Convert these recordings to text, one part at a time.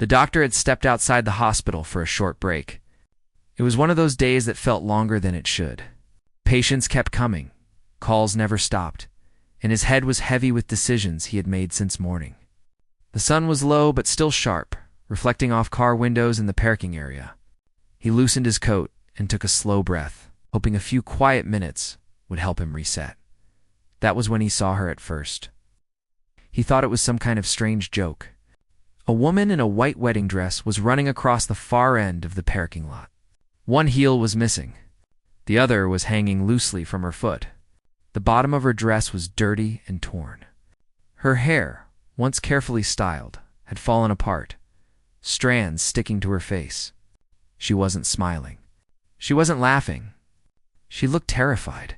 The doctor had stepped outside the hospital for a short break. It was one of those days that felt longer than it should. Patients kept coming, calls never stopped, and his head was heavy with decisions he had made since morning. The sun was low but still sharp, reflecting off car windows in the parking area. He loosened his coat and took a slow breath, hoping a few quiet minutes would help him reset. That was when he saw her at first. He thought it was some kind of strange joke. A woman in a white wedding dress was running across the far end of the parking lot. One heel was missing. The other was hanging loosely from her foot. The bottom of her dress was dirty and torn. Her hair, once carefully styled, had fallen apart, strands sticking to her face. She wasn't smiling. She wasn't laughing. She looked terrified.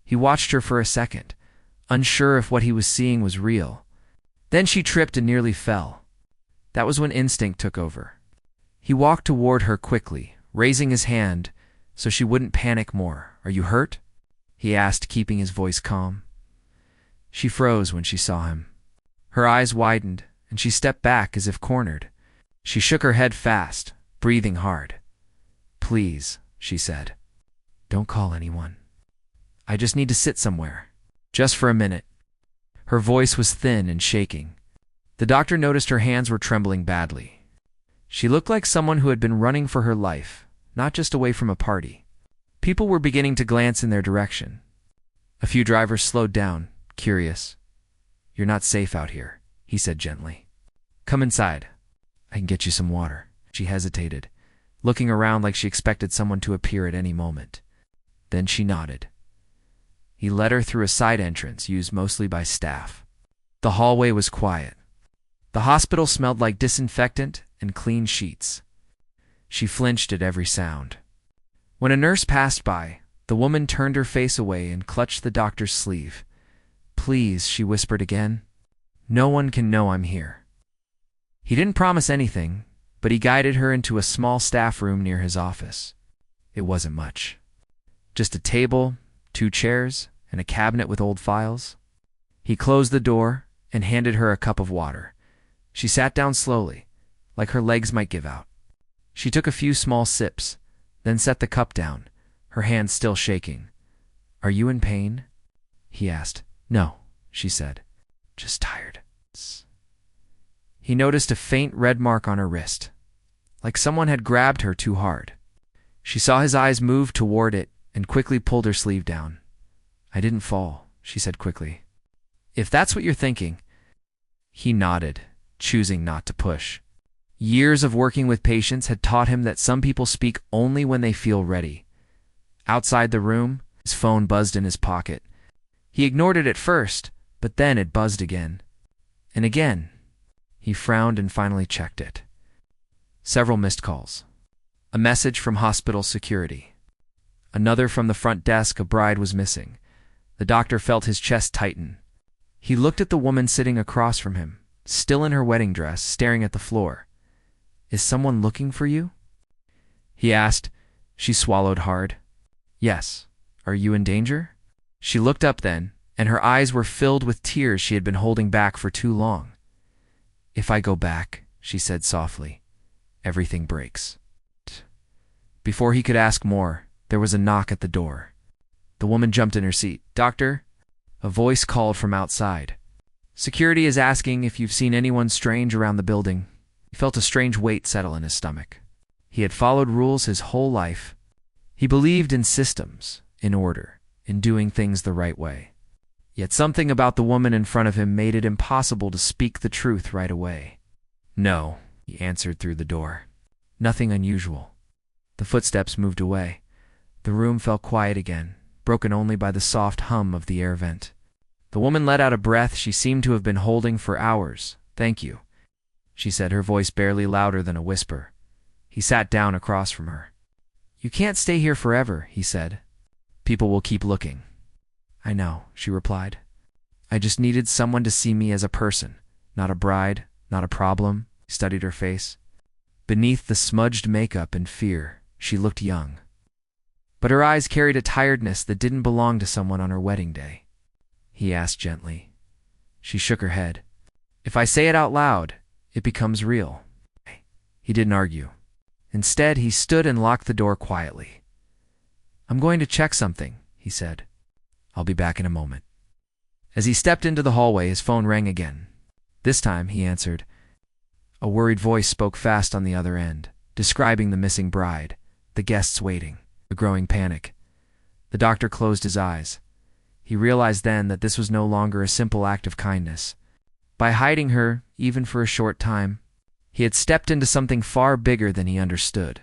He watched her for a second, unsure if what he was seeing was real. Then she tripped and nearly fell. That was when instinct took over. He walked toward her quickly, raising his hand so she wouldn't panic more. "Are you hurt?" he asked, keeping his voice calm. She froze when she saw him. Her eyes widened, and she stepped back as if cornered. She shook her head fast, breathing hard. "Please," she said. "Don't call anyone. I just need to sit somewhere. Just for a minute." Her voice was thin and shaking. The doctor noticed her hands were trembling badly. She looked like someone who had been running for her life, not just away from a party. People were beginning to glance in their direction. A few drivers slowed down, curious. "You're not safe out here," he said gently. "Come inside. I can get you some water." She hesitated, looking around like she expected someone to appear at any moment. Then she nodded. He led her through a side entrance used mostly by staff. The hallway was quiet. The hospital smelled like disinfectant and clean sheets. She flinched at every sound. When a nurse passed by, the woman turned her face away and clutched the doctor's sleeve. "Please," she whispered again. "No one can know I'm here." He didn't promise anything, but he guided her into a small staff room near his office. It wasn't much. Just a table, 2 chairs, and a cabinet with old files. He closed the door and handed her a cup of water. She sat down slowly, like her legs might give out. She took a few small sips, then set the cup down, her hand still shaking. "Are you in pain?" he asked. "No," she said. "Just tired." He noticed a faint red mark on her wrist, like someone had grabbed her too hard. She saw his eyes move toward it and quickly pulled her sleeve down. "I didn't fall," she said quickly. "If that's what you're thinking." He nodded, choosing not to push. Years of working with patients had taught him that some people speak only when they feel ready. Outside the room, his phone buzzed in his pocket. He ignored it at first, but then it buzzed again. And again. He frowned and finally checked it. Several missed calls. A message from hospital security. Another from the front desk. A bride was missing. The doctor felt his chest tighten. He looked at the woman sitting across from him, still in her wedding dress, staring at the floor. "Is someone looking for you?" he asked. She swallowed hard. "Yes. Are you in danger?" She looked up then, and her eyes were filled with tears she had been holding back for too long. "If I go back," she said softly, "everything breaks." Before he could ask more, there was a knock at the door. The woman jumped in her seat. "Doctor?" A voice called from outside. "Security is asking if you've seen anyone strange around the building." He felt a strange weight settle in his stomach. He had followed rules his whole life. He believed in systems, in order, in doing things the right way. Yet something about the woman in front of him made it impossible to speak the truth right away. "No," he answered through the door. "Nothing unusual." The footsteps moved away. The room fell quiet again, broken only by the soft hum of the air vent. The woman let out a breath she seemed to have been holding for hours. "Thank you," she said, her voice barely louder than a whisper. He sat down across from her. "You can't stay here forever," he said. "People will keep looking." "I know," she replied. "I just needed someone to see me as a person, not a bride, not a problem." He studied her face. Beneath the smudged makeup and fear, she looked young. But her eyes carried a tiredness that didn't belong to someone on her wedding day. He asked gently. She shook her head. "If I say it out loud, it becomes real." He didn't argue. Instead, he stood and locked the door quietly. "I'm going to check something," he said. "I'll be back in a moment." As he stepped into the hallway, his phone rang again. This time, he answered. A worried voice spoke fast on the other end, describing the missing bride, the guests waiting, the growing panic. The doctor closed his eyes. He realized then that this was no longer a simple act of kindness. By hiding her, even for a short time, he had stepped into something far bigger than he understood.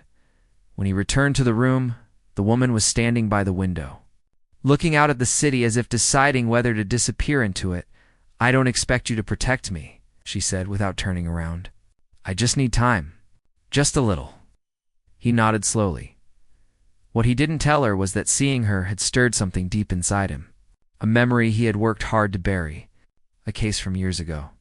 When he returned to the room, the woman was standing by the window, looking out at the city as if deciding whether to disappear into it. "I don't expect you to protect me," she said without turning around. "I just need time. Just a little." He nodded slowly. What he didn't tell her was that seeing her had stirred something deep inside him, a memory he had worked hard to bury, a case from years ago.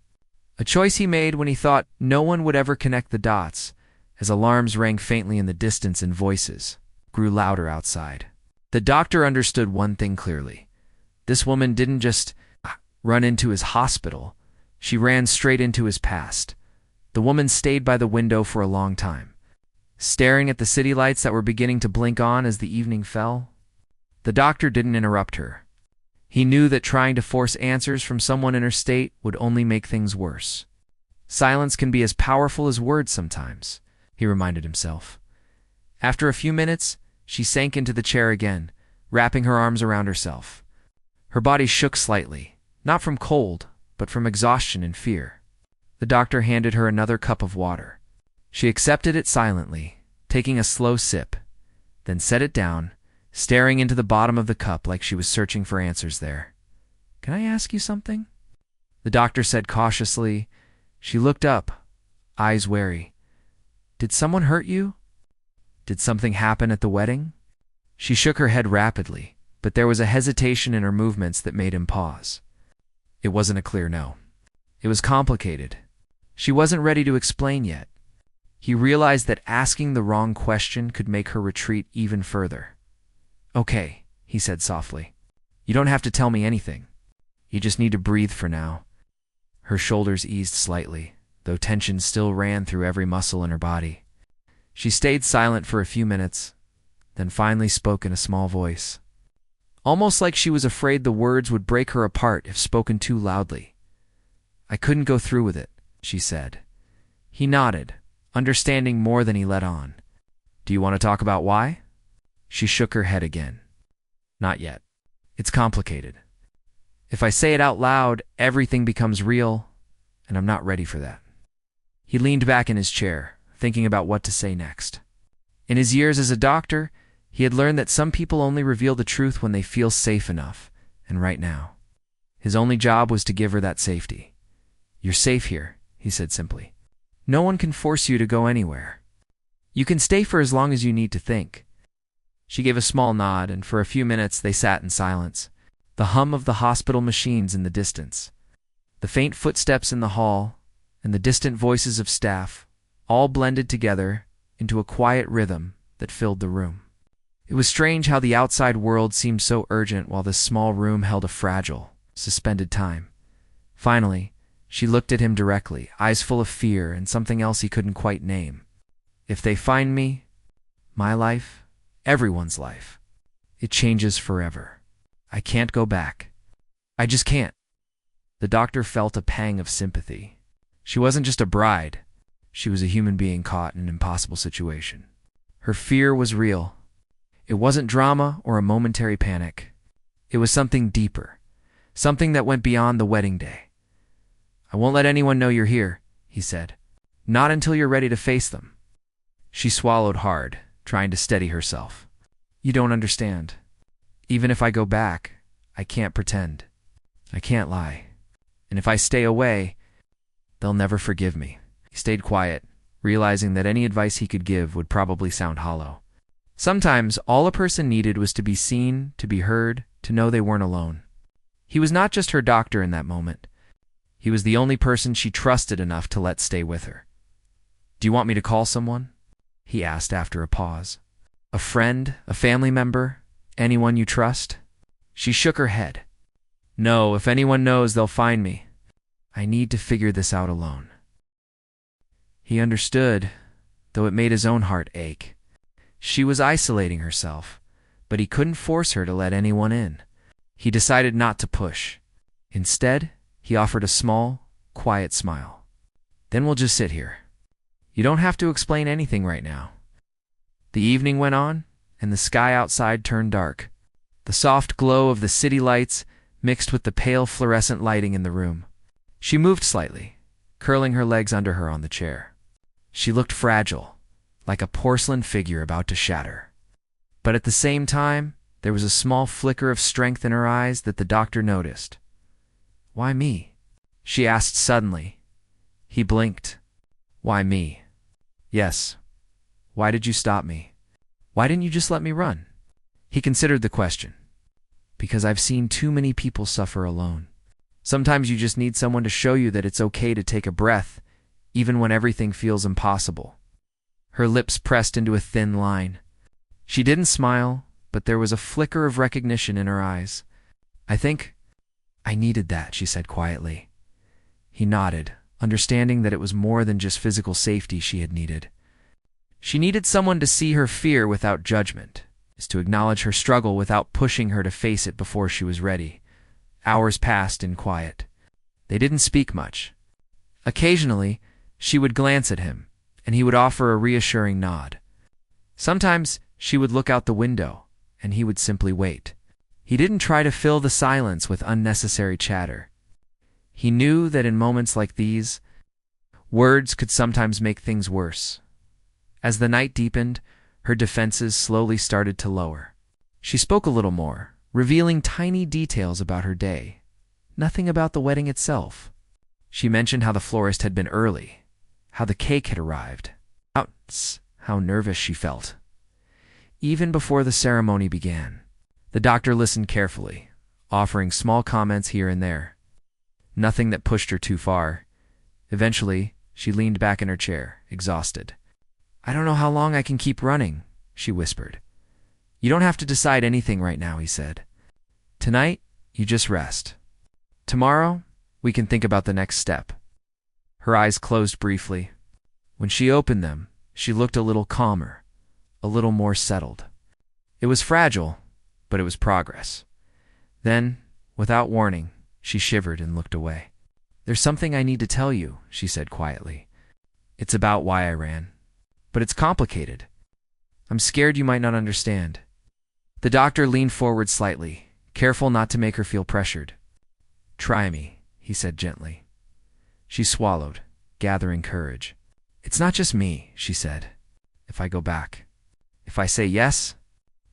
A choice he made when he thought no one would ever connect the dots, as alarms rang faintly in the distance and voices grew louder outside. The doctor understood one thing clearly. This woman didn't just run into his hospital. She ran straight into his past. The woman stayed by the window for a long time, staring at the city lights that were beginning to blink on as the evening fell. The doctor didn't interrupt her. He knew that trying to force answers from someone in her state would only make things worse. Silence can be as powerful as words sometimes, he reminded himself. After a few minutes, she sank into the chair again, wrapping her arms around herself. Her body shook slightly, not from cold, but from exhaustion and fear. The doctor handed her another cup of water. She accepted it silently, taking a slow sip, then set it down, staring into the bottom of the cup like she was searching for answers there. "Can I ask you something?" the doctor said cautiously. She looked up, eyes wary. "Did someone hurt you? Did something happen at the wedding?" She shook her head rapidly, but there was a hesitation in her movements that made him pause. It wasn't a clear no. It was complicated. She wasn't ready to explain yet. He realized that asking the wrong question could make her retreat even further. "Okay," he said softly. "You don't have to tell me anything. You just need to breathe for now." Her shoulders eased slightly, though tension still ran through every muscle in her body. She stayed silent for a few minutes, then finally spoke in a small voice, almost like she was afraid the words would break her apart if spoken too loudly. "I couldn't go through with it," she said. He nodded, understanding more than he let on. "Do you want to talk about why?" She shook her head again. "Not yet. It's complicated. If I say it out loud, everything becomes real, and I'm not ready for that." He leaned back in his chair, thinking about what to say next. In his years as a doctor, he had learned that some people only reveal the truth when they feel safe enough, and right now, his only job was to give her that safety. "You're safe here," he said simply. "No one can force you to go anywhere. You can stay for as long as you need to think." She gave a small nod, and for a few minutes they sat in silence, the hum of the hospital machines in the distance, the faint footsteps in the hall, and the distant voices of staff, all blended together into a quiet rhythm that filled the room. It was strange how the outside world seemed so urgent while this small room held a fragile, suspended time. Finally, she looked at him directly, eyes full of fear and something else he couldn't quite name. "If they find me, my life, everyone's life, it changes forever. I can't go back. I just can't." The doctor felt a pang of sympathy. She wasn't just a bride. She was a human being caught in an impossible situation. Her fear was real. It wasn't drama or a momentary panic. It was something deeper, something that went beyond the wedding day. "I won't let anyone know you're here," he said. "Not until you're ready to face them." She swallowed hard, trying to steady herself. "You don't understand. Even if I go back, I can't pretend. I can't lie. And if I stay away, they'll never forgive me." He stayed quiet, realizing that any advice he could give would probably sound hollow. Sometimes all a person needed was to be seen, to be heard, to know they weren't alone. He was not just her doctor in that moment. He was the only person she trusted enough to let stay with her. "Do you want me to call someone?" he asked after a pause. "A friend, a family member, anyone you trust?" She shook her head. "No, if anyone knows, they'll find me. I need to figure this out alone." He understood, though it made his own heart ache. She was isolating herself, but he couldn't force her to let anyone in. He decided not to push. Instead, he offered a small, quiet smile. "Then we'll just sit here. You don't have to explain anything right now." The evening went on, and the sky outside turned dark. The soft glow of the city lights mixed with the pale fluorescent lighting in the room. She moved slightly, curling her legs under her on the chair. She looked fragile, like a porcelain figure about to shatter. But at the same time, there was a small flicker of strength in her eyes that the doctor noticed. "Why me?" she asked suddenly. He blinked. "Why me?" "Yes. Why did you stop me? Why didn't you just let me run?" He considered the question. "Because I've seen too many people suffer alone. Sometimes you just need someone to show you that it's okay to take a breath, even when everything feels impossible." Her lips pressed into a thin line. She didn't smile, but there was a flicker of recognition in her eyes. "I think I needed that," she said quietly. He nodded, understanding that it was more than just physical safety she had needed. She needed someone to see her fear without judgment, to acknowledge her struggle without pushing her to face it before she was ready. Hours passed in quiet. They didn't speak much. Occasionally, she would glance at him, and he would offer a reassuring nod. Sometimes she would look out the window, and he would simply wait. He didn't try to fill the silence with unnecessary chatter. He knew that in moments like these, words could sometimes make things worse. As the night deepened, her defenses slowly started to lower. She spoke a little more, revealing tiny details about her day. Nothing about the wedding itself. She mentioned how the florist had been early, how the cake had arrived, how nervous she felt. Even before the ceremony began, the doctor listened carefully, offering small comments here and there. Nothing that pushed her too far. Eventually, she leaned back in her chair, exhausted. "I don't know how long I can keep running," she whispered. "You don't have to decide anything right now," he said. "Tonight, you just rest. Tomorrow, we can think about the next step." Her eyes closed briefly. When she opened them, she looked a little calmer, a little more settled. It was fragile, but it was progress. Then, without warning, she shivered and looked away. "There's something I need to tell you," she said quietly. "It's about why I ran. But it's complicated. I'm scared you might not understand." The doctor leaned forward slightly, careful not to make her feel pressured. "Try me," he said gently. She swallowed, gathering courage. "It's not just me," she said. "If I go back, if I say yes,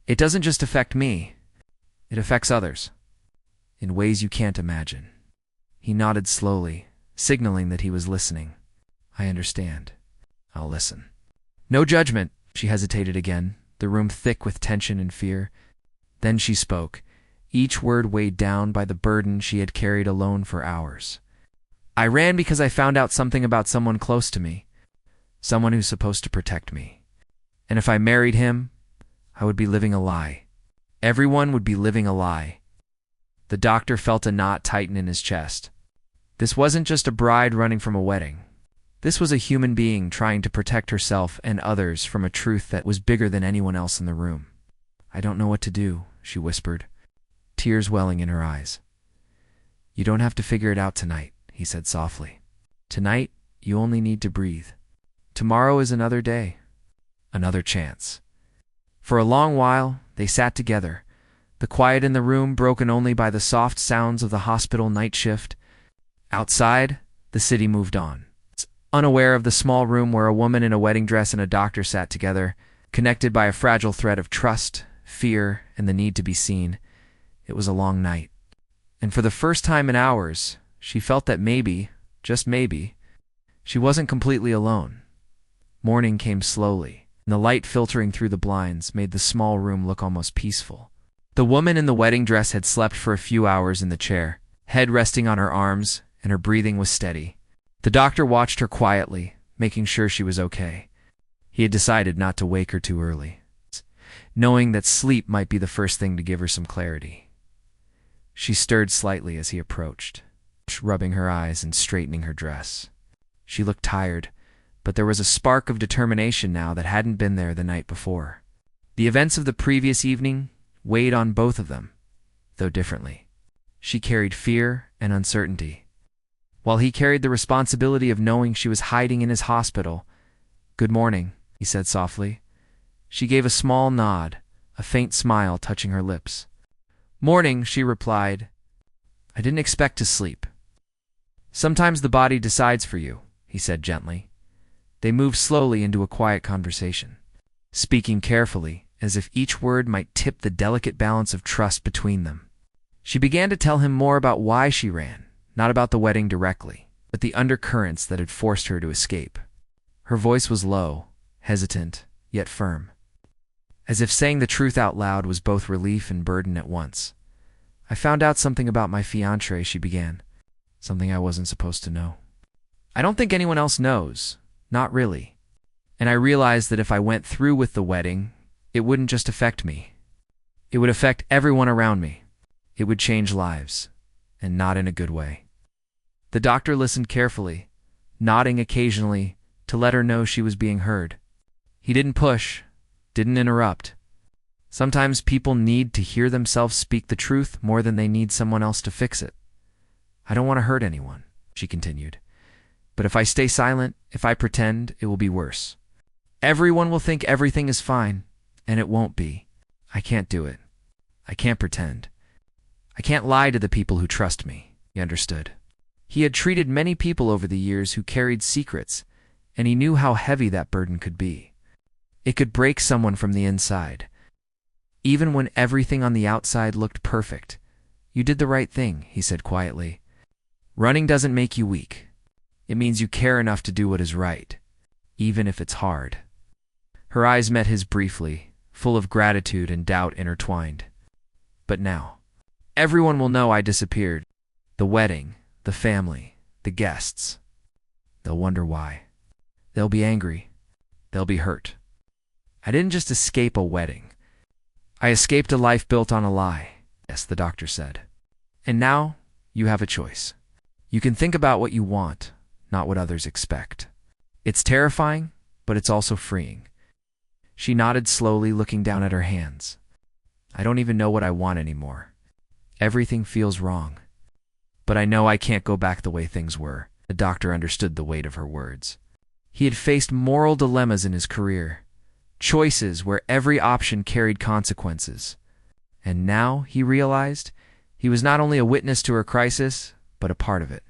it doesn't just affect me. It affects others. In ways you can't imagine." He nodded slowly, signaling that he was listening. "I understand. I'll listen." No judgment. She hesitated again, the room thick with tension and fear. Then she spoke, each word weighed down by the burden she had carried alone for hours. "I ran because I found out something about someone close to me, someone who's supposed to protect me. And if I married him, I would be living a lie. Everyone would be living a lie." The doctor felt a knot tighten in his chest. This wasn't just a bride running from a wedding. This was a human being trying to protect herself and others from a truth that was bigger than anyone else in the room. "I don't know what to do," she whispered, tears welling in her eyes. "You don't have to figure it out tonight," he said softly. "Tonight, you only need to breathe. Tomorrow is another day, another chance." For a long while, they sat together, the quiet in the room broken only by the soft sounds of the hospital night shift. Outside, the city moved on, unaware of the small room where a woman in a wedding dress and a doctor sat together, connected by a fragile thread of trust, fear, and the need to be seen. It was a long night. And for the first time in hours, she felt that maybe, just maybe, she wasn't completely alone. Morning came slowly, and the light filtering through the blinds made the small room look almost peaceful. The woman in the wedding dress had slept for a few hours in the chair, head resting on her arms, and her breathing was steady. The doctor watched her quietly, making sure she was okay. He had decided not to wake her too early, knowing that sleep might be the first thing to give her some clarity. She stirred slightly as he approached, rubbing her eyes and straightening her dress. She looked tired, but there was a spark of determination now that hadn't been there the night before. The events of the previous evening weighed on both of them, though differently. She carried fear and uncertainty, while he carried the responsibility of knowing she was hiding in his hospital. "Good morning," he said softly. She gave a small nod, a faint smile touching her lips. "Morning," she replied. "I didn't expect to sleep." "Sometimes the body decides for you," he said gently. They moved slowly into a quiet conversation, speaking carefully, as if each word might tip the delicate balance of trust between them. She began to tell him more about why she ran, not about the wedding directly, but the undercurrents that had forced her to escape. Her voice was low, hesitant, yet firm, as if saying the truth out loud was both relief and burden at once. "I found out something about my fiancé," she began. "Something I wasn't supposed to know. I don't think anyone else knows, not really. And I realized that if I went through with the wedding, it wouldn't just affect me. It would affect everyone around me. It would change lives, and not in a good way." The doctor listened carefully, nodding occasionally to let her know she was being heard. He didn't push, didn't interrupt. Sometimes people need to hear themselves speak the truth more than they need someone else to fix it. "I don't want to hurt anyone," she continued. "But if I stay silent, if I pretend, it will be worse. Everyone will think everything is fine, and it won't be. I can't do it. I can't pretend. I can't lie to the people who trust me." He understood. He had treated many people over the years who carried secrets, and he knew how heavy that burden could be. It could break someone from the inside. Even when everything on the outside looked perfect. "You did the right thing," he said quietly. "Running doesn't make you weak. It means you care enough to do what is right, even if it's hard." Her eyes met his briefly, full of gratitude and doubt intertwined. "But now, everyone will know I disappeared. The wedding, the family, the guests. They'll wonder why. They'll be angry. They'll be hurt. I didn't just escape a wedding. I escaped a life built on a lie." "Yes," the doctor said. "And now you have a choice. You can think about what you want, not what others expect. It's terrifying, but it's also freeing." She nodded slowly, looking down at her hands. "I don't even know what I want anymore. Everything feels wrong. But I know I can't go back the way things were." The doctor understood the weight of her words. He had faced moral dilemmas in his career, choices where every option carried consequences. And now, he realized, he was not only a witness to her crisis, but a part of it.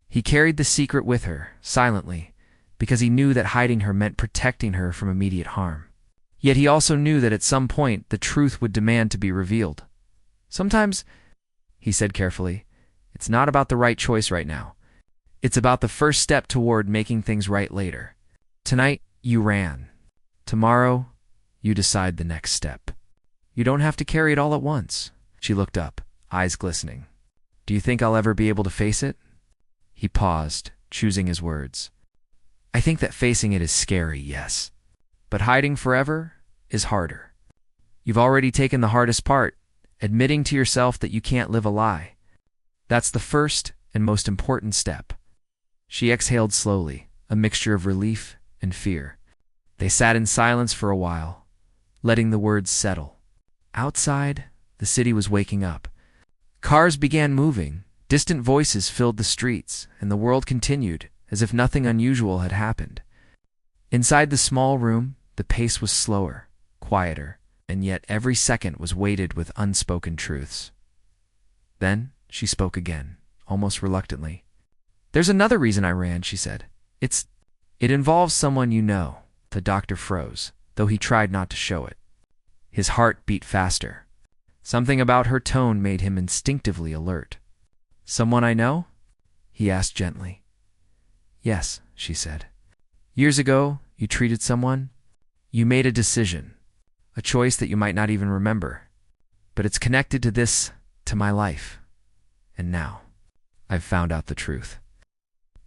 He carried the secret with her, silently, because he knew that hiding her meant protecting her from immediate harm. Yet he also knew that at some point the truth would demand to be revealed. "Sometimes," he said carefully, "it's not about the right choice right now. It's about the first step toward making things right later. Tonight, you ran. Tomorrow, you decide the next step. You don't have to carry it all at once." She looked up, eyes glistening. "Do you think I'll ever be able to face it?" He paused, choosing his words. "I think that facing it is scary, yes. But hiding forever is harder. You've already taken the hardest part, admitting to yourself that you can't live a lie. That's the first and most important step." She exhaled slowly, a mixture of relief and fear. They sat in silence for a while, letting the words settle. Outside, the city was waking up. Cars began moving, distant voices filled the streets, and the world continued as if nothing unusual had happened. Inside the small room, the pace was slower, quieter, and yet every second was weighted with unspoken truths. Then she spoke again, almost reluctantly. "There's another reason I ran," she said. It involves someone you know." The doctor froze, though he tried not to show it. His heart beat faster. Something about her tone made him instinctively alert. "Someone I know?" he asked gently. "Yes," she said. "Years ago, you treated someone. You made a decision, a choice that you might not even remember. But it's connected to my life. And now, I've found out the truth."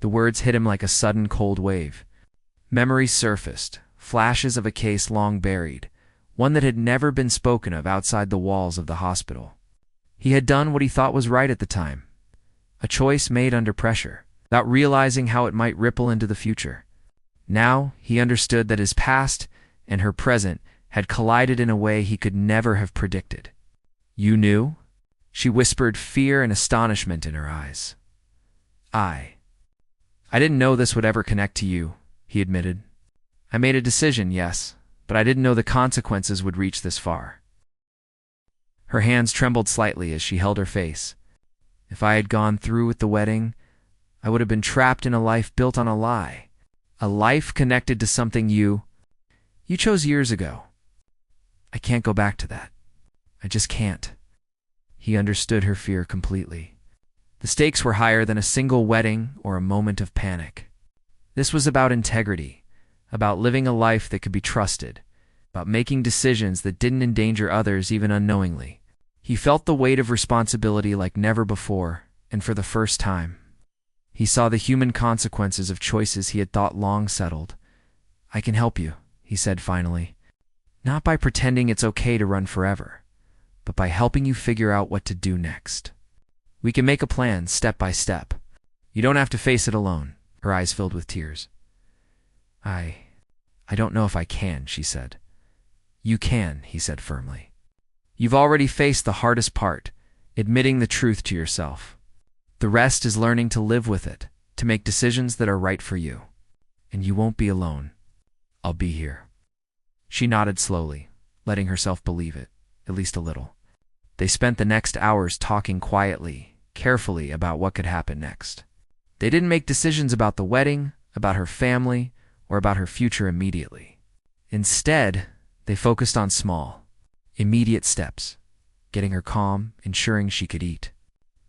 The words hit him like a sudden cold wave. Memories surfaced, flashes of a case long buried, one that had never been spoken of outside the walls of the hospital. He had done what he thought was right at the time, a choice made under pressure, without realizing how it might ripple into the future. Now he understood that his past and her present had collided in a way he could never have predicted. "You knew?" She whispered, fear and astonishment in her eyes. I didn't know this would ever connect to you," he admitted. "I made a decision, yes, but I didn't know the consequences would reach this far." Her hands trembled slightly as she held her face. "If I had gone through with the wedding, I would have been trapped in a life built on a lie. A life connected to something you chose years ago. I can't go back to that. I just can't." He understood her fear completely. The stakes were higher than a single wedding or a moment of panic. This was about integrity, about living a life that could be trusted, about making decisions that didn't endanger others even unknowingly. He felt the weight of responsibility like never before, and for the first time. He saw the human consequences of choices he had thought long settled. "I can help you," he said finally. "Not by pretending it's okay to run forever, but by helping you figure out what to do next. We can make a plan step by step. You don't have to face it alone." Her eyes filled with tears. I don't know if I can," she said. "You can," he said firmly. "You've already faced the hardest part, admitting the truth to yourself. The rest is learning to live with it, to make decisions that are right for you. And you won't be alone. I'll be here." She nodded slowly, letting herself believe it, at least a little. They spent the next hours talking quietly, carefully about what could happen next. They didn't make decisions about the wedding, about her family, or about her future immediately. Instead, they focused on small, immediate steps, getting her calm, ensuring she could eat,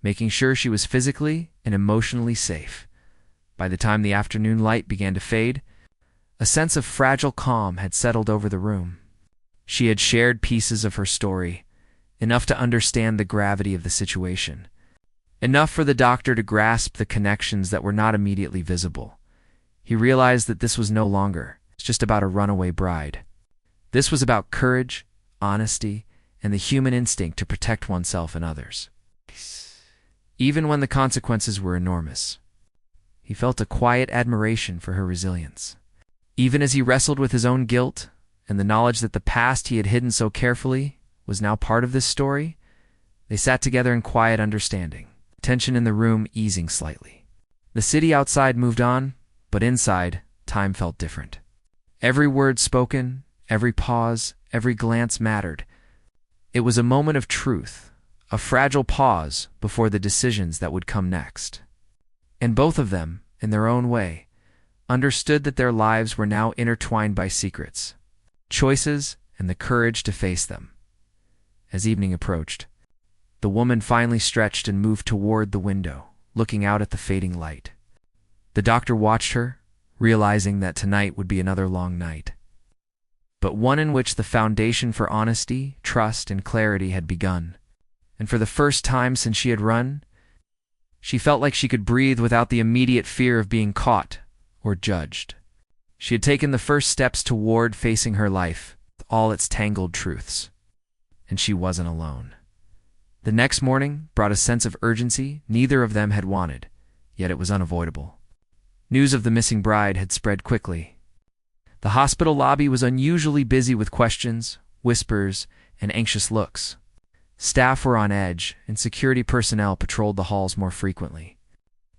making sure she was physically and emotionally safe. By the time the afternoon light began to fade, a sense of fragile calm had settled over the room. She had shared pieces of her story, enough to understand the gravity of the situation, enough for the doctor to grasp the connections that were not immediately visible. He realized that this was no longer just about a runaway bride. This was about courage, honesty, and the human instinct to protect oneself and others, even when the consequences were enormous. He felt a quiet admiration for her resilience. Even as he wrestled with his own guilt and the knowledge that the past he had hidden so carefully was now part of this story, they sat together in quiet understanding, tension in the room easing slightly. The city outside moved on, but inside, time felt different. Every word spoken, every pause, every glance mattered. It was a moment of truth, a fragile pause before the decisions that would come next. And both of them, in their own way, understood that their lives were now intertwined by secrets, choices, and the courage to face them. As evening approached, the woman finally stretched and moved toward the window, looking out at the fading light. The doctor watched her, realizing that tonight would be another long night, but one in which the foundation for honesty, trust, and clarity had begun. And for the first time since she had run, she felt like she could breathe without the immediate fear of being caught or judged. She had taken the first steps toward facing her life with all its tangled truths. And she wasn't alone. The next morning brought a sense of urgency neither of them had wanted, yet it was unavoidable. News of the missing bride had spread quickly. The hospital lobby was unusually busy with questions, whispers, and anxious looks. Staff were on edge, and security personnel patrolled the halls more frequently.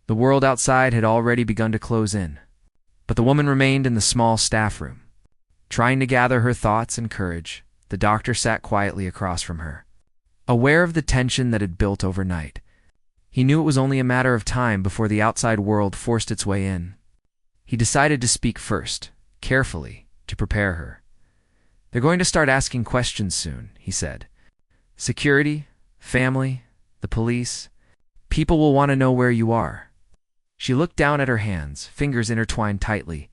The world outside had already begun to close in, but the woman remained in the small staff room. Trying to gather her thoughts and courage, the doctor sat quietly across from her. Aware of the tension that had built overnight, he knew it was only a matter of time before the outside world forced its way in. He decided to speak first, carefully, to prepare her. "They're going to start asking questions soon," he said. "Security, family, the police. People will want to know where you are." She looked down at her hands, fingers intertwined tightly.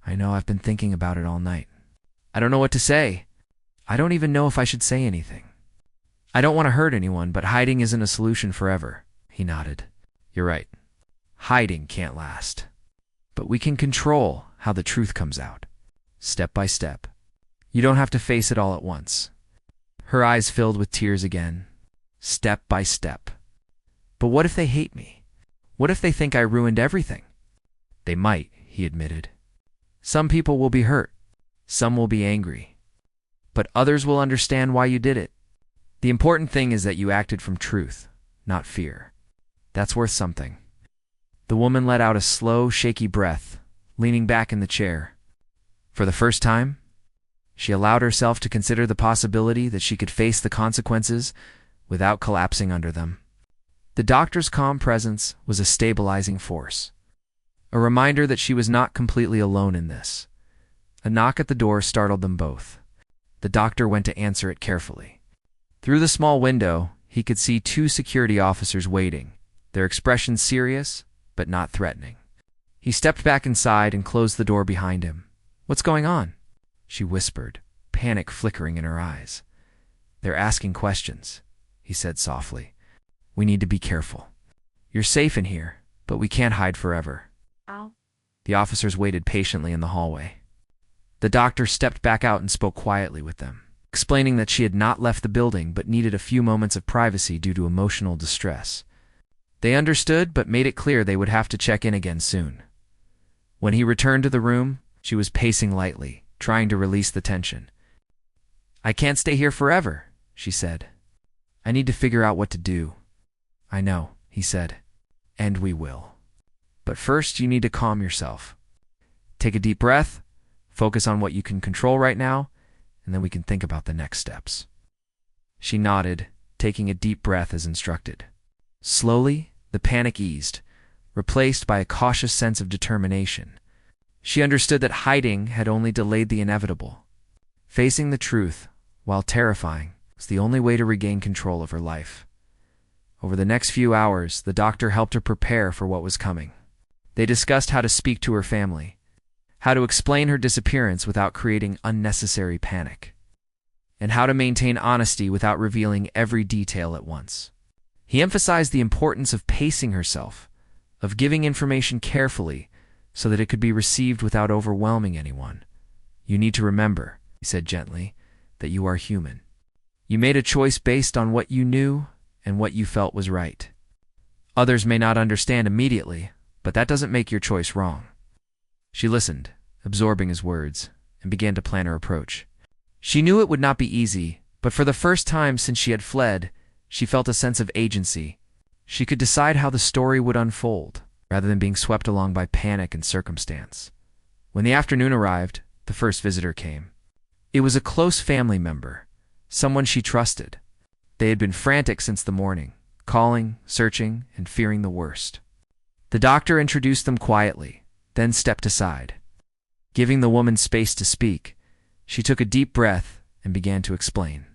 "I know, I've been thinking about it all night. I don't know what to say. I don't even know if I should say anything. I don't want to hurt anyone, but hiding isn't a solution forever." He nodded. "You're right. Hiding can't last. But we can control how the truth comes out, step by step. You don't have to face it all at once." Her eyes filled with tears again. "Step by step. But what if they hate me? What if they think I ruined everything?" "They might," he admitted. Some people will be hurt. Some will be angry. But others will understand why you did it. The important thing is that you acted from truth, not fear. That's worth something." The woman let out a slow, shaky breath, leaning back in the chair. For the first time, she allowed herself to consider the possibility that she could face the consequences without collapsing under them. The doctor's calm presence was a stabilizing force, a reminder that she was not completely alone in this. A knock at the door startled them both. The doctor went to answer it carefully. Through the small window, he could see 2 security officers waiting, their expressions serious but not threatening. He stepped back inside and closed the door behind him. "What's going on?" she whispered, panic flickering in her eyes. "They're asking questions," he said softly. "We need to be careful. You're safe in here, but we can't hide forever." Ow. The officers waited patiently in the hallway. The doctor stepped back out and spoke quietly with them, explaining that she had not left the building but needed a few moments of privacy due to emotional distress. They understood but made it clear they would have to check in again soon. When he returned to the room, she was pacing lightly, trying to release the tension. "I can't stay here forever," she said. "I need to figure out what to do." "I know," he said, "and we will. But first you need to calm yourself. Take a deep breath, focus on what you can control right now, and then we can think about the next steps." She nodded, taking a deep breath as instructed. Slowly, the panic eased, replaced by a cautious sense of determination. She understood that hiding had only delayed the inevitable. Facing the truth, while terrifying, was the only way to regain control of her life. Over the next few hours, the doctor helped her prepare for what was coming. They discussed how to speak to her family, how to explain her disappearance without creating unnecessary panic, and how to maintain honesty without revealing every detail at once. He emphasized the importance of pacing herself, of giving information carefully so that it could be received without overwhelming anyone. "You need to remember," he said gently, "that you are human. You made a choice based on what you knew and what you felt was right. Others may not understand immediately, but that doesn't make your choice wrong." She listened, absorbing his words, and began to plan her approach. She knew it would not be easy, but for the first time since she had fled, she felt a sense of agency. She could decide how the story would unfold, rather than being swept along by panic and circumstance. When the afternoon arrived, the first visitor came. It was a close family member, someone she trusted. They had been frantic since the morning, calling, searching, and fearing the worst. The doctor introduced them quietly, then stepped aside. Giving the woman space to speak, she took a deep breath and began to explain.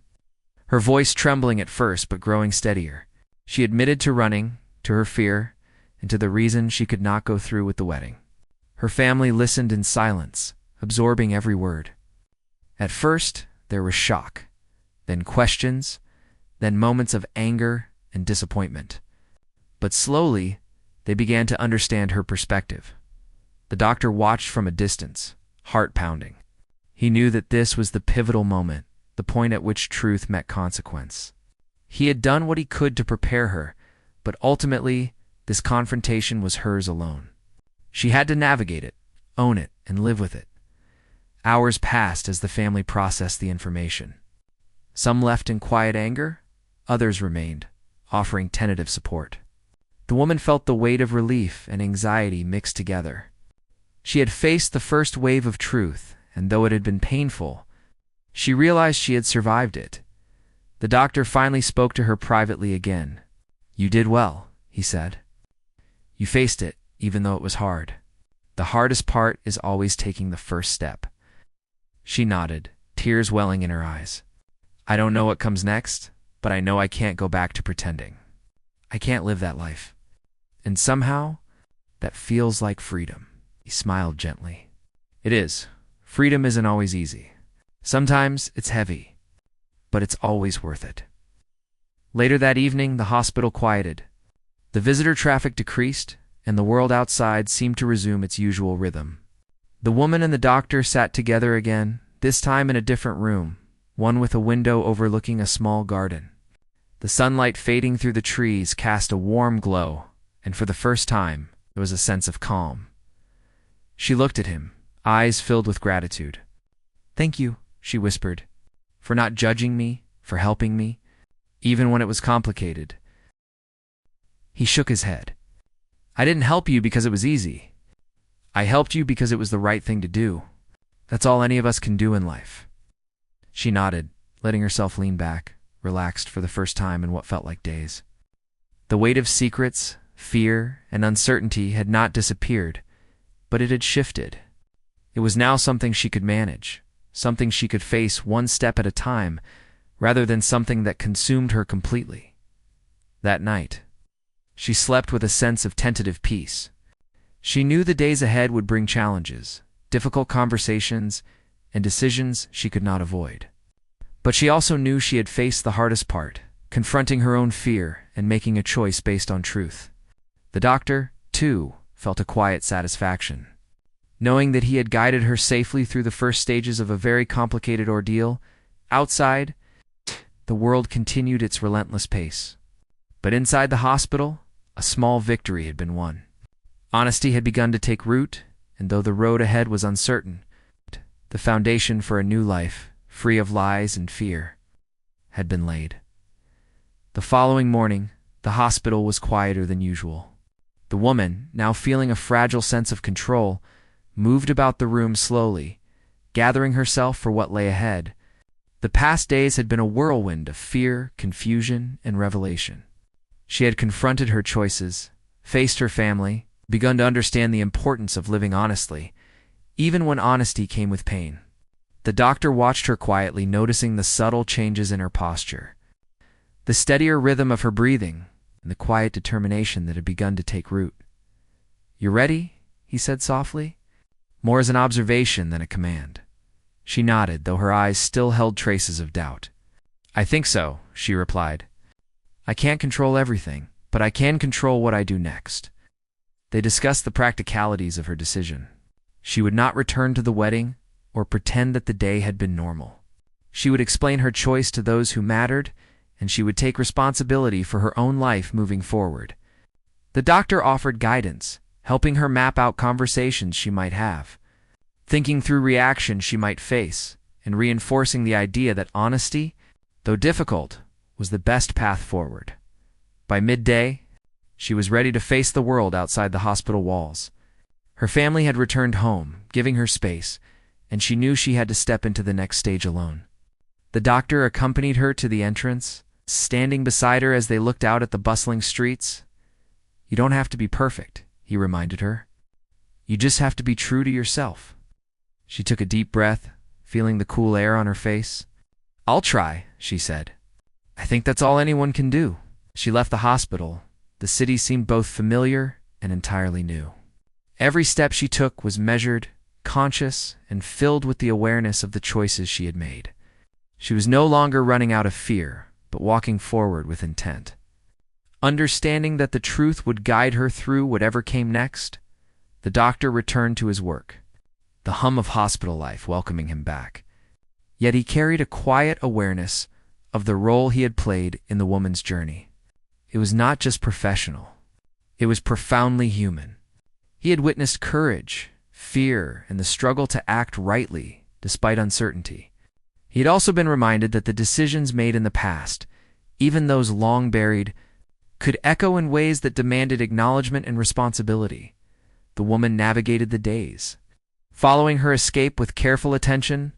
Her voice trembling at first but growing steadier. She admitted to running, to her fear, and to the reason she could not go through with the wedding. Her family listened in silence, absorbing every word. At first, there was shock, then questions, then moments of anger and disappointment. But slowly, they began to understand her perspective. The doctor watched from a distance, heart pounding. He knew that this was the pivotal moment, the point at which truth met consequence. He had done what he could to prepare her, but ultimately, this confrontation was hers alone. She had to navigate it, own it, and live with it. Hours passed as the family processed the information. Some left in quiet anger, others remained, offering tentative support. The woman felt the weight of relief and anxiety mixed together. She had faced the first wave of truth, and though it had been painful, she realized she had survived it. The doctor finally spoke to her privately again. "You did well," he said. "You faced it, even though it was hard. The hardest part is always taking the first step." She nodded, tears welling in her eyes. "I don't know what comes next, but I know I can't go back to pretending. I can't live that life. And somehow, that feels like freedom." He smiled gently. "It is. Freedom isn't always easy. Sometimes it's heavy, but it's always worth it." Later that evening, the hospital quieted. The visitor traffic decreased, and the world outside seemed to resume its usual rhythm. The woman and the doctor sat together again, this time in a different room, one with a window overlooking a small garden. The sunlight fading through the trees cast a warm glow, and for the first time, there was a sense of calm. She looked at him, eyes filled with gratitude. "Thank you," she whispered, "for not judging me, for helping me, even when it was complicated." He shook his head. "I didn't help you because it was easy. I helped you because it was the right thing to do. That's all any of us can do in life." She nodded, letting herself lean back, relaxed for the first time in what felt like days. The weight of secrets, fear, and uncertainty had not disappeared, but it had shifted. It was now something she could manage, something she could face one step at a time, rather than something that consumed her completely. That night, she slept with a sense of tentative peace. She knew the days ahead would bring challenges, difficult conversations, and decisions she could not avoid. But she also knew she had faced the hardest part, confronting her own fear and making a choice based on truth. The doctor, too, felt a quiet satisfaction. Knowing that he had guided her safely through the first stages of a very complicated ordeal, outside, the world continued its relentless pace. But inside the hospital, a small victory had been won. Honesty had begun to take root, and though the road ahead was uncertain, the foundation for a new life, free of lies and fear, had been laid. The following morning, the hospital was quieter than usual. The woman, now feeling a fragile sense of control, moved about the room slowly, gathering herself for what lay ahead. The past days had been a whirlwind of fear, confusion, and revelation. She had confronted her choices, faced her family, begun to understand the importance of living honestly, even when honesty came with pain. The doctor watched her quietly, noticing the subtle changes in her posture, the steadier rhythm of her breathing, and the quiet determination that had begun to take root. "You ready?" he said softly, more as an observation than a command. She nodded, though her eyes still held traces of doubt. "I think so," she replied. "I can't control everything, but I can control what I do next." They discussed the practicalities of her decision. She would not return to the wedding or pretend that the day had been normal. She would explain her choice to those who mattered, and she would take responsibility for her own life moving forward. The doctor offered guidance, helping her map out conversations she might have, thinking through reactions she might face, and reinforcing the idea that honesty, though difficult, was the best path forward. By midday, she was ready to face the world outside the hospital walls. Her family had returned home, giving her space, and she knew she had to step into the next stage alone. The doctor accompanied her to the entrance, standing beside her as they looked out at the bustling streets. "You don't have to be perfect," he reminded her. "You just have to be true to yourself." She took a deep breath, feeling the cool air on her face. "I'll try," she said. "I think that's all anyone can do." She left the hospital. The city seemed both familiar and entirely new. Every step she took was measured, conscious, and filled with the awareness of the choices she had made. She was no longer running out of fear, but walking forward with intent. Understanding that the truth would guide her through whatever came next, the doctor returned to his work, the hum of hospital life welcoming him back. Yet he carried a quiet awareness of the role he had played in the woman's journey. It was not just professional. It was profoundly human. He had witnessed courage, fear, and the struggle to act rightly despite uncertainty. He had also been reminded that the decisions made in the past, even those long buried, could echo in ways that demanded acknowledgement and responsibility. The woman navigated the days, following her escape with careful attention.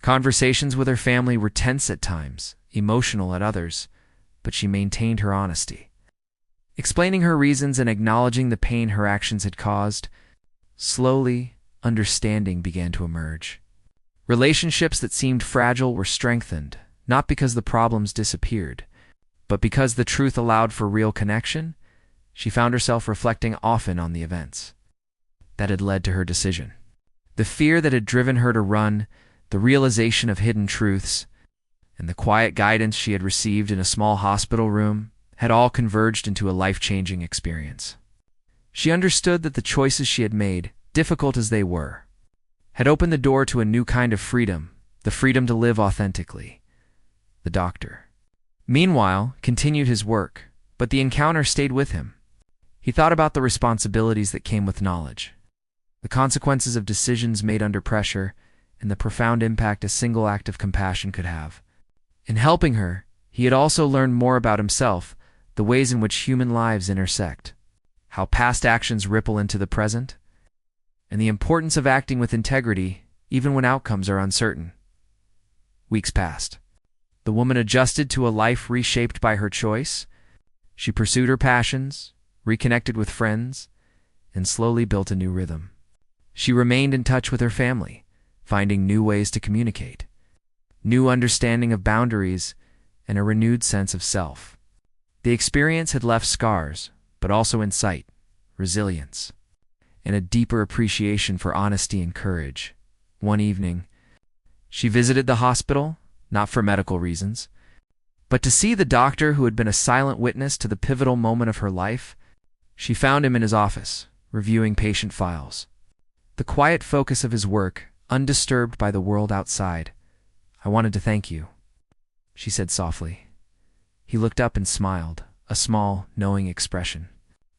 Conversations with her family were tense at times, emotional at others, but she maintained her honesty. Explaining her reasons and acknowledging the pain her actions had caused, slowly, understanding began to emerge. Relationships that seemed fragile were strengthened, not because the problems disappeared, but because the truth allowed for real connection. She found herself reflecting often on the events that had led to her decision. The fear that had driven her to run, the realization of hidden truths, and the quiet guidance she had received in a small hospital room had all converged into a life-changing experience. She understood that the choices she had made, difficult as they were, had opened the door to a new kind of freedom, the freedom to live authentically. The doctor, meanwhile, continued his work, but the encounter stayed with him. He thought about the responsibilities that came with knowledge, the consequences of decisions made under pressure, and the profound impact a single act of compassion could have. In helping her, he had also learned more about himself, the ways in which human lives intersect, how past actions ripple into the present, and the importance of acting with integrity even when outcomes are uncertain. Weeks passed. The woman adjusted to a life reshaped by her choice. She pursued her passions, reconnected with friends, and slowly built a new rhythm. She remained in touch with her family, finding new ways to communicate, new understanding of boundaries, and a renewed sense of self. The experience had left scars, but also insight, resilience, and a deeper appreciation for honesty and courage. One evening, she visited the hospital, not for medical reasons, but to see the doctor who had been a silent witness to the pivotal moment of her life. She found him in his office, reviewing patient files. The quiet focus of his work, undisturbed by the world outside. "I wanted to thank you," she said softly. He looked up and smiled, a small, knowing expression.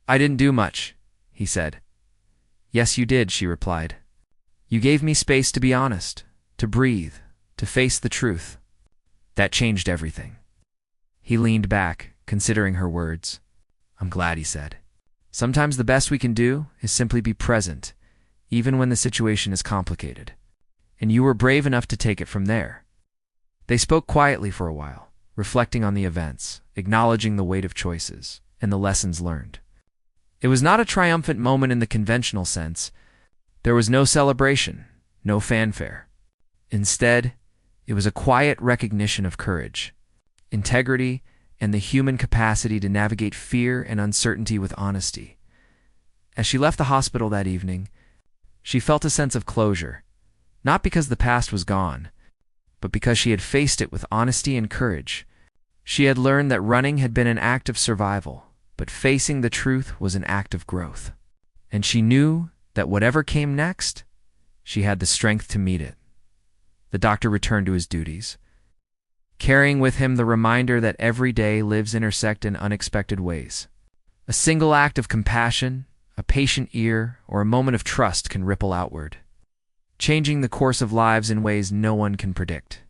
"I didn't do much," he said. "Yes, you did," she replied. "You gave me space to be honest, to breathe, to face the truth. That changed everything." He leaned back, considering her words. "I'm glad," he said. "Sometimes the best we can do is simply be present, even when the situation is complicated. And you were brave enough to take it from there." They spoke quietly for a while, reflecting on the events, acknowledging the weight of choices, and the lessons learned. It was not a triumphant moment in the conventional sense. There was no celebration, no fanfare. Instead, it was a quiet recognition of courage, integrity, and the human capacity to navigate fear and uncertainty with honesty. As she left the hospital that evening, she felt a sense of closure, not because the past was gone, but because she had faced it with honesty and courage. She had learned that running had been an act of survival, but facing the truth was an act of growth. And she knew that whatever came next, she had the strength to meet it. The doctor returned to his duties, carrying with him the reminder that every day lives intersect in unexpected ways. A single act of compassion, a patient ear, or a moment of trust can ripple outward, changing the course of lives in ways no one can predict.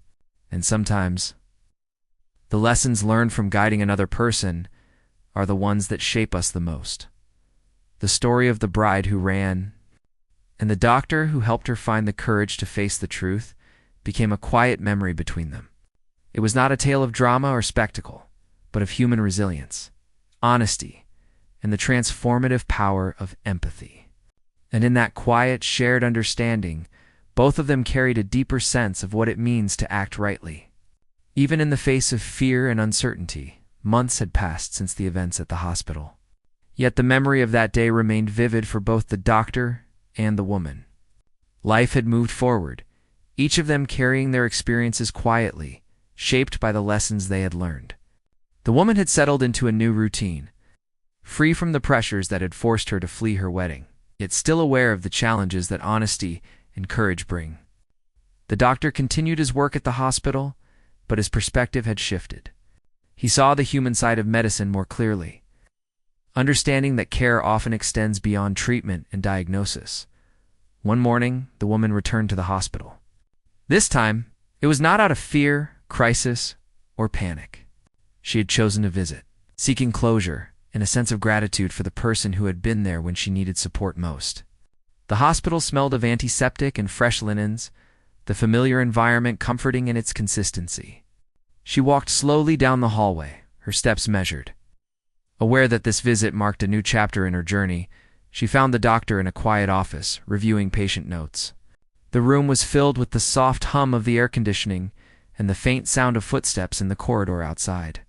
And sometimes, the lessons learned from guiding another person are the ones that shape us the most. The story of the bride who ran, and the doctor who helped her find the courage to face the truth, became a quiet memory between them. It was not a tale of drama or spectacle, but of human resilience, honesty, and the transformative power of empathy. And in that quiet, shared understanding, both of them carried a deeper sense of what it means to act rightly. Even in the face of fear and uncertainty, months had passed since the events at the hospital. Yet the memory of that day remained vivid for both the doctor and the woman. Life had moved forward, each of them carrying their experiences quietly, shaped by the lessons they had learned. The woman had settled into a new routine, free from the pressures that had forced her to flee her wedding, yet still aware of the challenges that honesty and courage bring. The doctor continued his work at the hospital, but his perspective had shifted. He saw the human side of medicine more clearly, understanding that care often extends beyond treatment and diagnosis. One morning, the woman returned to the hospital. This time, it was not out of fear, crisis, or panic. She had chosen to visit, seeking closure and a sense of gratitude for the person who had been there when she needed support most. The hospital smelled of antiseptic and fresh linens, the familiar environment comforting in its consistency. She walked slowly down the hallway, her steps measured. Aware that this visit marked a new chapter in her journey, she found the doctor in a quiet office, reviewing patient notes. The room was filled with the soft hum of the air conditioning and the faint sound of footsteps in the corridor outside.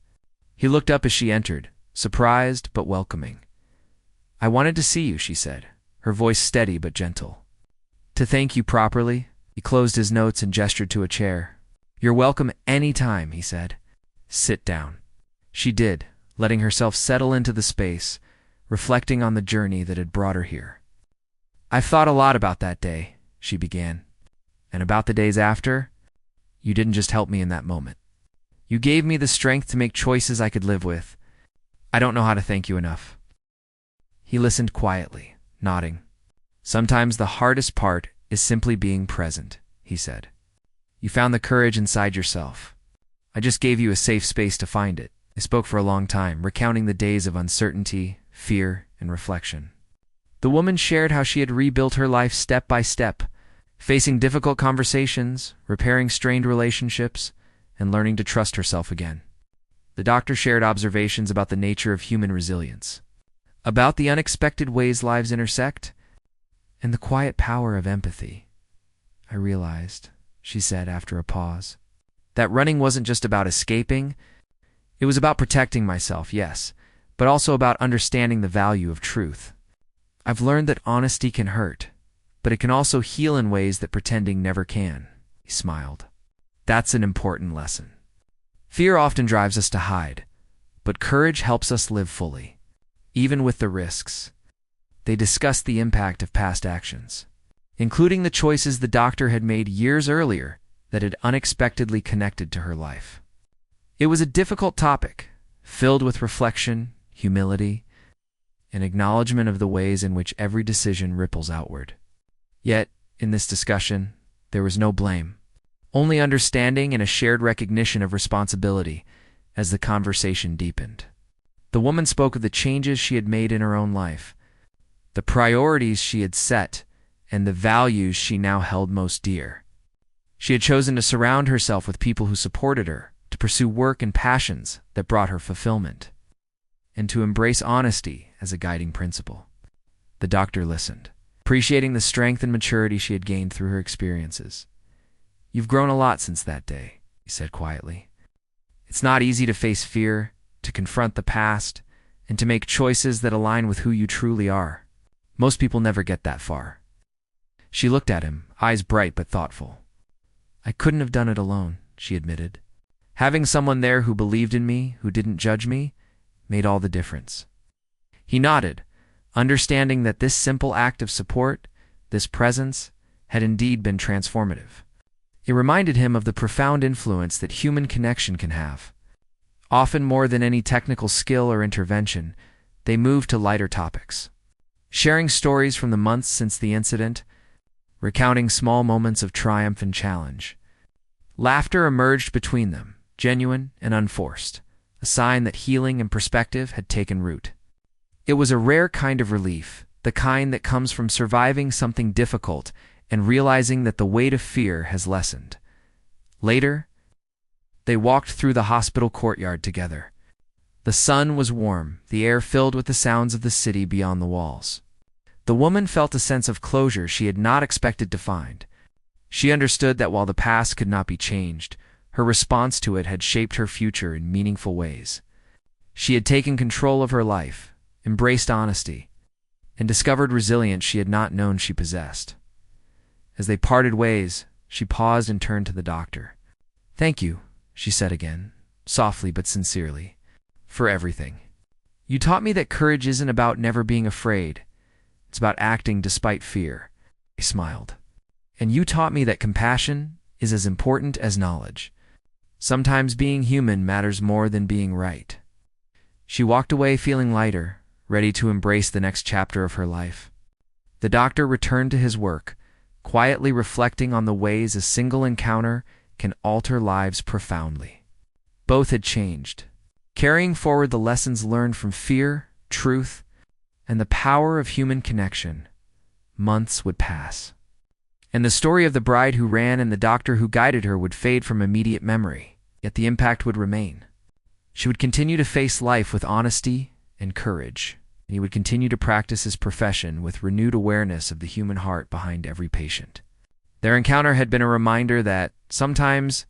He looked up as she entered, surprised but welcoming. "I wanted to see you," she said, her voice steady but gentle. "To thank you properly?" He closed his notes and gestured to a chair. "You're welcome any time," he said. "Sit down." She did, letting herself settle into the space, reflecting on the journey that had brought her here. "I've thought a lot about that day," she began, "and about the days after. You didn't just help me in that moment. You gave me the strength to make choices I could live with. I don't know how to thank you enough." He listened quietly, nodding. Sometimes the hardest part is simply being present, he said. You found the courage inside yourself. I just gave you a safe space to find it. I spoke for a long time, recounting the days of uncertainty, fear, and reflection. The woman shared how she had rebuilt her life step by step, facing difficult conversations, repairing strained relationships, and learning to trust herself again. The doctor shared observations about the nature of human resilience, about the unexpected ways lives intersect, and the quiet power of empathy. I realized, she said after a pause, that running wasn't just about escaping. It was about protecting myself, yes, but also about understanding the value of truth. I've learned that honesty can hurt, but it can also heal in ways that pretending never can. He smiled. That's an important lesson. Fear often drives us to hide, but courage helps us live fully, even with the risks. They discussed the impact of past actions, including the choices the doctor had made years earlier that had unexpectedly connected to her life. It was a difficult topic, filled with reflection, humility, and acknowledgement of the ways in which every decision ripples outward. Yet, in this discussion, there was no blame, only understanding and a shared recognition of responsibility as the conversation deepened. The woman spoke of the changes she had made in her own life, the priorities she had set, and the values she now held most dear. She had chosen to surround herself with people who supported her, to pursue work and passions that brought her fulfillment, and to embrace honesty as a guiding principle. The doctor listened, appreciating the strength and maturity she had gained through her experiences. You've grown a lot since that day, he said quietly. It's not easy to face fear, to confront the past, and to make choices that align with who you truly are. Most people never get that far. She looked at him, eyes bright but thoughtful. I couldn't have done it alone, she admitted. Having someone there who believed in me, who didn't judge me, made all the difference. He nodded, understanding that this simple act of support, this presence, had indeed been transformative. It reminded him of the profound influence that human connection can have. Often more than any technical skill or intervention, they moved to lighter topics, sharing stories from the months since the incident, recounting small moments of triumph and challenge. Laughter emerged between them, genuine and unforced, a sign that healing and perspective had taken root. It was a rare kind of relief, the kind that comes from surviving something difficult and realizing that the weight of fear has lessened. Later, they walked through the hospital courtyard together. The sun was warm, the air filled with the sounds of the city beyond the walls. The woman felt a sense of closure she had not expected to find. She understood that while the past could not be changed, her response to it had shaped her future in meaningful ways. She had taken control of her life, embraced honesty, and discovered resilience she had not known she possessed. As they parted ways, she paused and turned to the doctor. Thank you, she said again, softly but sincerely, for everything. You taught me that courage isn't about never being afraid. It's about acting despite fear. He smiled. And you taught me that compassion is as important as knowledge. Sometimes being human matters more than being right. She walked away feeling lighter, ready to embrace the next chapter of her life. The doctor returned to his work, quietly reflecting on the ways a single encounter can alter lives profoundly. Both had changed, carrying forward the lessons learned from fear, truth, and the power of human connection. Months would pass, and the story of the bride who ran and the doctor who guided her would fade from immediate memory, yet the impact would remain. She would continue to face life with honesty and courage, and he would continue to practice his profession with renewed awareness of the human heart behind every patient. Their encounter had been a reminder that sometimes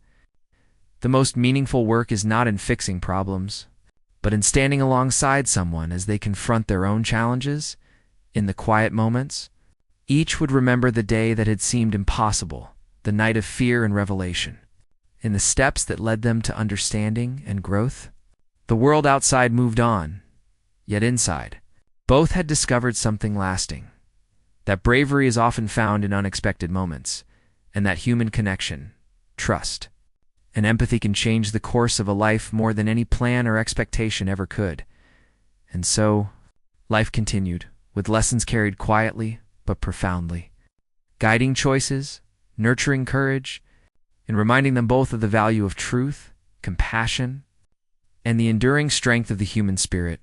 the most meaningful work is not in fixing problems, but in standing alongside someone as they confront their own challenges. In the quiet moments, each would remember the day that had seemed impossible, the night of fear and revelation, and the steps that led them to understanding and growth. The world outside moved on, yet inside, both had discovered something lasting. That bravery is often found in unexpected moments, and that human connection, trust, and empathy can change the course of a life more than any plan or expectation ever could. And so, life continued, with lessons carried quietly but profoundly, guiding choices, nurturing courage, and reminding them both of the value of truth, compassion, and the enduring strength of the human spirit.